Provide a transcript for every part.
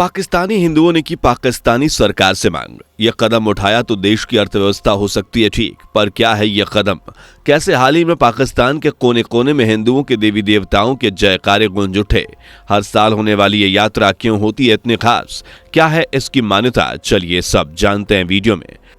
पाकिस्तानी हिंदुओं ने की पाकिस्तानी सरकार से मांग। यह कदम उठाया तो देश की अर्थव्यवस्था हो सकती है ठीक, पर क्या है यह कदम? कैसे हाल ही में पाकिस्तान के कोने कोने में हिंदुओं के देवी देवताओं के जयकारे गूंज उठे? हर साल होने वाली ये यात्रा क्यों होती है इतनी खास? क्या है इसकी मान्यता? चलिए सब जानते हैं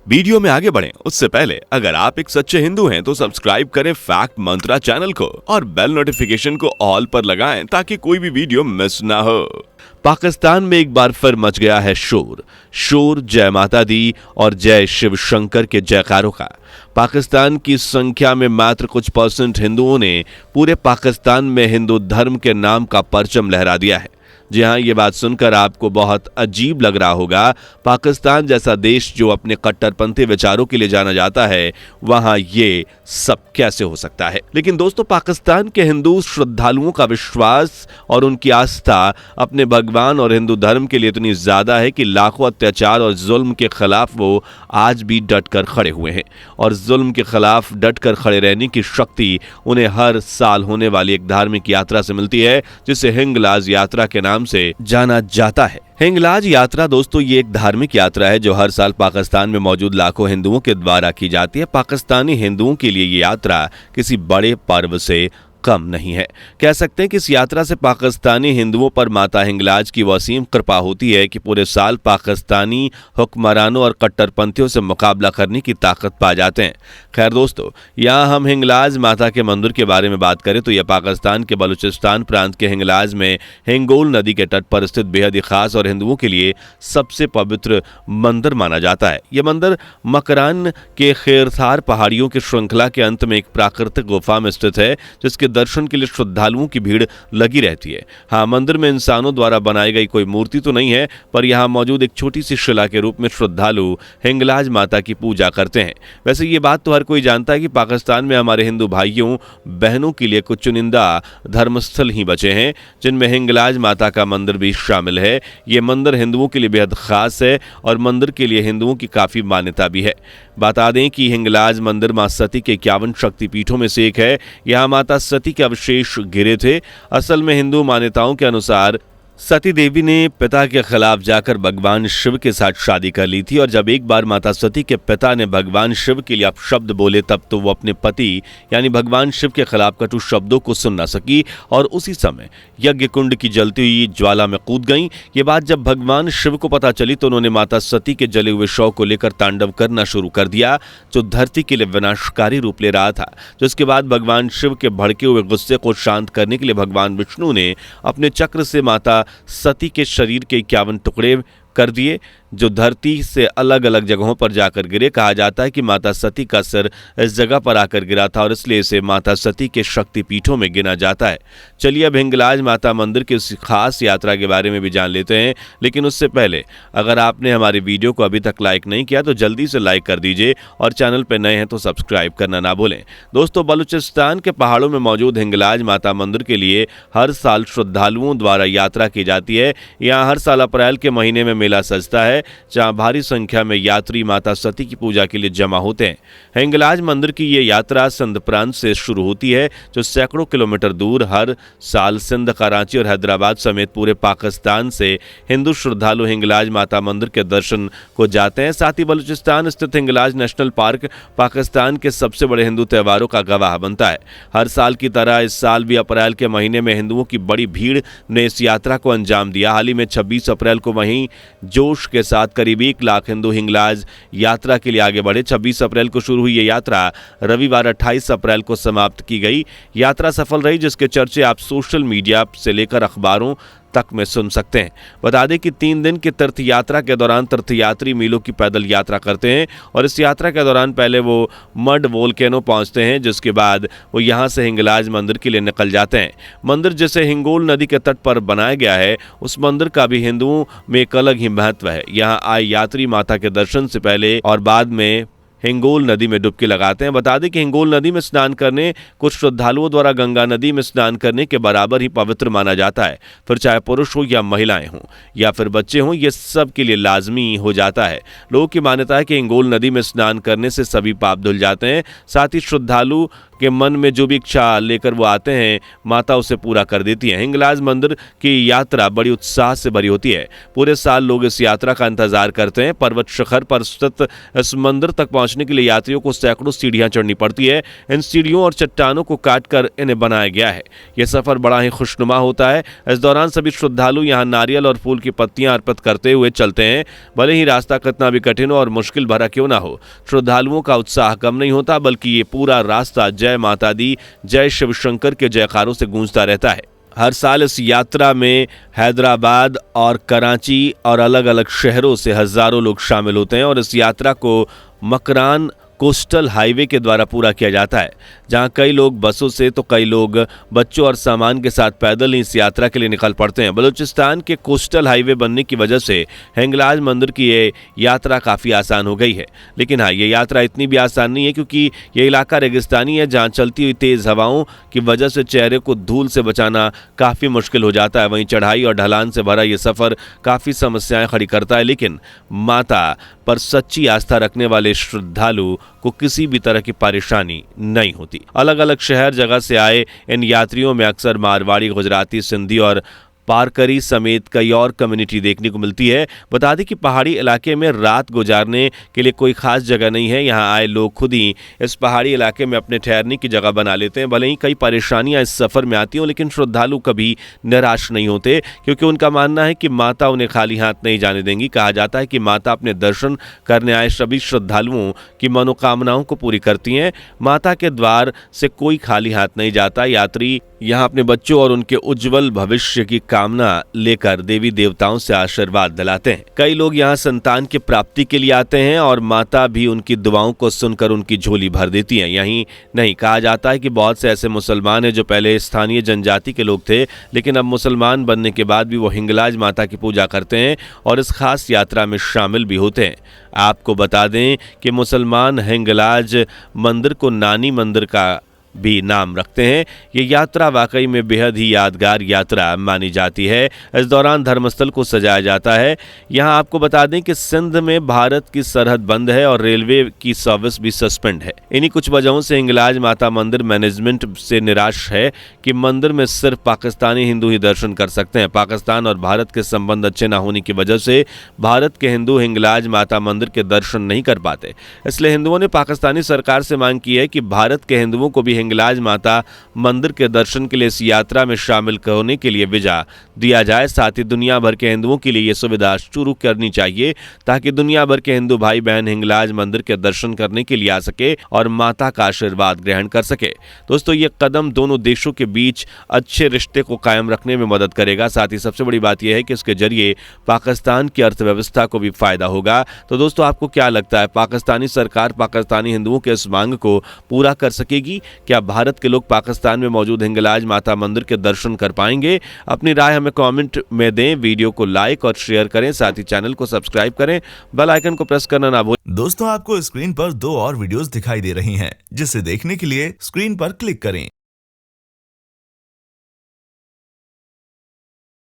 वीडियो में आगे बढ़ें उससे पहले अगर आप एक सच्चे हिंदू हैं तो सब्सक्राइब करें फैक्ट मंत्रा चैनल को और बेल नोटिफिकेशन को ऑल पर लगाएं ताकि कोई भी वीडियो मिस ना हो। पाकिस्तान में एक बार फिर मच गया है शोर जय माता दी और जय शिव शंकर के जयकारों का। पाकिस्तान की संख्या में मात्र कुछ % हिंदुओं ने पूरे पाकिस्तान में हिंदू धर्म के नाम का परचम लहरा दिया है। जी हाँ, ये बात सुनकर आपको बहुत अजीब लग रहा होगा। पाकिस्तान जैसा देश जो अपने कट्टरपंथी विचारों के लिए जाना जाता है, वहां ये सब कैसे हो सकता है? लेकिन दोस्तों, पाकिस्तान के हिंदू श्रद्धालुओं का विश्वास और उनकी आस्था अपने भगवान और हिंदू धर्म के लिए इतनी ज्यादा है कि लाखों अत्याचार और जुल्म के खिलाफ वो आज भी डटकर खड़े हुए हैं। और जुल्म के खिलाफ डटकर खड़े रहने की शक्ति उन्हें हर साल होने वाली एक धार्मिक यात्रा से मिलती है, जिसे हिंगलाज यात्रा के नाम से जाना जाता है। हिंगलाज यात्रा दोस्तों ये एक धार्मिक यात्रा है जो हर साल पाकिस्तान में मौजूद लाखों हिंदुओं के द्वारा की जाती है। पाकिस्तानी हिंदुओं के लिए ये यात्रा किसी बड़े पर्व से कम नहीं है। कह सकते हैं कि इस यात्रा से पाकिस्तानी हिंदुओं पर माता हिंगलाज की वसीम कृपा होती है कि पूरे साल पाकिस्तानी हुक्मरानों और कट्टरपंथियों से मुकाबला करने की ताकत पा जाते हैं। खैर दोस्तों, यहाँ हम हिंगलाज माता के मंदिर के बारे में बात करें तो यह पाकिस्तान के बलूचिस्तान प्रांत के हिंगलाज में हिंगोल नदी के तट पर स्थित बेहद ही खास और हिंदुओं के लिए सबसे पवित्र मंदिर माना जाता है। यह मंदिर मकरान के खेरथार पहाड़ियों की श्रृंखला के अंत में एक प्राकृतिक गुफा में स्थित है, जिसके दर्शन के लिए श्रद्धालुओं की भीड़ लगी रहती है। हाँ, मंदिर में इंसानों द्वारा बनाई गई कोई मूर्ति तो नहीं है, पर यहाँ मौजूद एक छोटी सी शिला के रूप में श्रद्धालु हिंगलाज माता की पूजा करते हैं। वैसे ये बात तो हर कोई जानता है कि पाकिस्तान में हमारे हिंदू भाइयों बहनों के लिए कुछ चुनिंदा धर्मस्थल ही बचे हैं, जिनमें हिंगलाज माता का मंदिर भी शामिल है। ये मंदिर हिंदुओं के लिए बेहद खास है और मंदिर के लिए हिंदुओं की काफी मान्यता भी है। बता दें कि हिंगलाज मंदिर मां सती के 51 शक्तिपीठों में से एक है। यहाँ माता सती के अवशेष गिरे थे। असल में हिंदू मान्यताओं के अनुसार सती देवी ने पिता के खिलाफ जाकर भगवान शिव के साथ शादी कर ली थी और जब एक बार माता सती के पिता ने भगवान शिव के लिए अपशब्द बोले, तब तो वो अपने पति यानी भगवान शिव के खिलाफ कटु शब्दों को सुन न सकी और उसी समय यज्ञ कुंड की जलती हुई ज्वाला में कूद गईं। ये बात जब भगवान शिव को पता चली तो उन्होंने माता सती के जले हुए शव को लेकर तांडव करना शुरू कर दिया, जो धरती के लिए विनाशकारी रूप ले रहा था। जिसके बाद भगवान शिव के भड़के हुए गुस्से को शांत करने के लिए भगवान विष्णु ने अपने चक्र से माता सती के शरीर के 51 टुकड़े कर दिए, जो धरती से अलग अलग जगहों पर जाकर गिरे। कहा जाता है कि माता सती का सिर इस जगह पर आकर गिरा था और इसलिए इसे माता सती के शक्तिपीठों में गिना जाता है। चलिए अब हिंगलाज माता मंदिर की इस खास यात्रा के बारे में भी जान लेते हैं, लेकिन उससे पहले अगर आपने हमारे वीडियो को अभी तक लाइक नहीं किया तो जल्दी से लाइक कर दीजिए और चैनल पर नए हैं तो सब्सक्राइब करना ना भूलें। दोस्तों, बलूचिस्तान के पहाड़ों में मौजूद हिंगलाज माता मंदिर के लिए हर साल श्रद्धालुओं द्वारा यात्रा की जाती है। यहाँ हर साल अप्रैल के महीने में मेला सजता है, जहां भारी संख्या में यात्री माता सती की पूजा के लिए जमा होते हैं। हिंगलाज मंदिर की ये यात्रा सिंध प्रांत से शुरू होती है, जो सैकड़ों किलोमीटर दूर हर साल सिंध, कराची और हैदराबाद समेत पूरे पाकिस्तान से हिंदू श्रद्धालु हिंगलाज माता मंदिर के दर्शन को जाते हैं। साथ ही बलूचिस्तान स्थित हिंगलाज नेशनल पार्क पाकिस्तान के सबसे बड़े हिंदू त्योहारों का गवाह बनता है। हर साल की तरह इस साल भी अप्रैल के महीने में हिंदुओं की बड़ी भीड़ ने इस यात्रा को अंजाम दिया। हाल ही में 26 अप्रैल को वहीं जोश के साथ करीब 1 लाख हिंदू हिंगलाज यात्रा के लिए आगे बढ़े। 26 अप्रैल को शुरू हुई ये यात्रा रविवार 28 अप्रैल को समाप्त की गई। यात्रा सफल रही, जिसके चर्चे आप सोशल मीडिया से लेकर अखबारों तक में सुन सकते हैं। बता दें कि 3 दिन की तीर्थ यात्रा के दौरान तीर्थयात्री मीलों की पैदल यात्रा करते हैं और इस यात्रा के दौरान पहले वो मड वोल्केनो पहुंचते हैं, जिसके बाद वो यहां से हिंगलाज मंदिर के लिए निकल जाते हैं। मंदिर जिसे हिंगोल नदी के तट पर बनाया गया है, उस मंदिर का भी हिंदुओं में एक अलग ही महत्व है। यहाँ आए यात्री माता के दर्शन से पहले और बाद में हिंगोल नदी में डुबकी लगाते हैं। बता दें कि हिंगोल नदी में स्नान करने कुछ श्रद्धालुओं द्वारा गंगा नदी में स्नान करने के बराबर ही पवित्र माना जाता है। फिर चाहे पुरुष हो या महिलाएं हों या फिर बच्चे हों, ये सब के लिए लाजमी हो जाता है। लोगों की मान्यता है कि हिंगोल नदी में स्नान करने से सभी पाप धुल जाते हैं। साथ ही श्रद्धालु के मन में जो भी इच्छा लेकर वो आते हैं, माता उसे पूरा कर देती है। हिंगलाज मंदिर की यात्रा बड़ी उत्साह से भरी होती है। पूरे साल लोग इस यात्रा का इंतजार करते हैं। पर्वत शिखर पर स्थित इस मंदिर तक पहुंचने के लिए यात्रियों को सैकड़ों सीढ़ियां चढ़नी पड़ती है। इन सीढ़ियों और चट्टानों को काटकर इन्हें बनाया गया है। यह सफर बड़ा ही खुशनुमा होता है। इस दौरान सभी श्रद्धालु यहां नारियल और फूल की पत्तियां अर्पित करते हुए चलते हैं। भले ही रास्ता कितना भी कठिन हो और मुश्किल भरा क्यों ना हो, श्रद्धालुओं का उत्साह कम नहीं होता, बल्कि ये पूरा रास्ता जय माता दी, जय शिव शंकर के जयकारों से गूंजता रहता है। हर साल इस यात्रा में हैदराबाद और कराची और अलग अलग शहरों से हजारों लोग शामिल होते हैं और इस यात्रा को मकरान कोस्टल हाईवे के द्वारा पूरा किया जाता है, जहां कई लोग बसों से तो कई लोग बच्चों और सामान के साथ पैदल ही इस यात्रा के लिए निकल पड़ते हैं। बलूचिस्तान के कोस्टल हाईवे बनने की वजह से हिंगलाज मंदिर की ये यात्रा काफ़ी आसान हो गई है। लेकिन हाँ, ये यात्रा इतनी भी आसान नहीं है, क्योंकि ये इलाका रेगिस्तानी है, जहाँ चलती हुई तेज़ हवाओं की वजह से चेहरे को धूल से बचाना काफ़ी मुश्किल हो जाता है। वहीं चढ़ाई और ढलान से भरा ये सफ़र काफ़ी समस्याएं खड़ी करता है, लेकिन माता पर सच्ची आस्था रखने वाले श्रद्धालु को किसी भी तरह की परेशानी नहीं होती। अलग अलग शहर जगह से आए इन यात्रियों में अक्सर मारवाड़ी, गुजराती, सिंधी और पारकरी समेत कई और कम्युनिटी देखने को मिलती है। बता दें कि पहाड़ी इलाके में रात गुजारने के लिए कोई खास जगह नहीं है। यहाँ आए लोग खुद ही इस पहाड़ी इलाके में अपने ठहरने की जगह बना लेते हैं। भले ही कई परेशानियां इस सफ़र में आती हों, लेकिन श्रद्धालु कभी निराश नहीं होते, क्योंकि उनका मानना है कि माता उन्हें खाली हाथ नहीं जाने देंगी। कहा जाता है कि माता अपने दर्शन करने आए सभी श्रद्धालुओं की मनोकामनाओं को पूरी करती हैं। माता के द्वार से कोई खाली हाथ नहीं जाता। यात्री यहाँ अपने बच्चों और उनके उज्जवल भविष्य की कामना लेकर देवी देवताओं से आशीर्वाद दिलाते हैं। कई लोग यहाँ संतान की प्राप्ति के लिए आते हैं और माता भी उनकी दुआओं को सुनकर उनकी झोली भर देती हैं। यही नहीं, कहा जाता है कि बहुत से ऐसे मुसलमान हैं जो पहले स्थानीय जनजाति के लोग थे, लेकिन अब मुसलमान बनने के बाद भी वो हिंगलाज माता की पूजा करते हैं और इस खास यात्रा में शामिल भी होते हैं। आपको बता दें कि मुसलमान हिंगलाज मंदिर को नानी मंदिर का भी नाम रखते हैं। ये यात्रा वाकई में बेहद ही यादगार यात्रा मानी जाती है। इस दौरान धर्मस्थल को सजाया जाता है। यहाँ आपको बता दें कि सिंध में भारत की सरहद बंद है और रेलवे की सर्विस भी सस्पेंड है। इन्हीं कुछ वजहों से हिंगलाज माता मंदिर मैनेजमेंट से निराश है कि मंदिर में सिर्फ पाकिस्तानी हिंदू ही दर्शन कर सकते हैं। पाकिस्तान और भारत के संबंध अच्छे न होने की वजह से भारत के हिंदू हिंगलाज माता मंदिर के दर्शन नहीं कर पाते। इसलिए हिंदुओं ने पाकिस्तानी सरकार से मांग की है कि भारत के हिंदुओं को भी हिंगलाज माता मंदिर के दर्शन के लिए इस यात्रा में शामिल होने के लिए वीजा दिया जाए। साथ ही दुनिया भर के हिंदुओं के लिए यह सुविधा शुरू करनी चाहिए, ताकि दुनिया भर के हिंदू भाई बहन हिंगलाज मंदिर के दर्शन करने के लिए आ सके और माता का आशीर्वाद ग्रहण कर सके। दोस्तों, ये कदम दोनों देशों के बीच अच्छे रिश्ते को कायम रखने में मदद करेगा। साथ ही सबसे बड़ी बात यह है कि इसके जरिए पाकिस्तान की अर्थव्यवस्था को भी फायदा होगा। तो दोस्तों, आपको क्या लगता है, पाकिस्तानी सरकार पाकिस्तानी हिंदुओं के इस मांग को पूरा कर सकेगी? क्या भारत के लोग पाकिस्तान में मौजूद हिंगलाज माता मंदिर के दर्शन कर पाएंगे? अपनी राय हमें कमेंट में दें। वीडियो को लाइक और शेयर करें, साथ ही चैनल को सब्सक्राइब करें, बेल आइकन को प्रेस करना ना भूलें। दोस्तों, आपको स्क्रीन पर 2 और वीडियोस दिखाई दे रही हैं, जिसे देखने के लिए स्क्रीन पर क्लिक करें।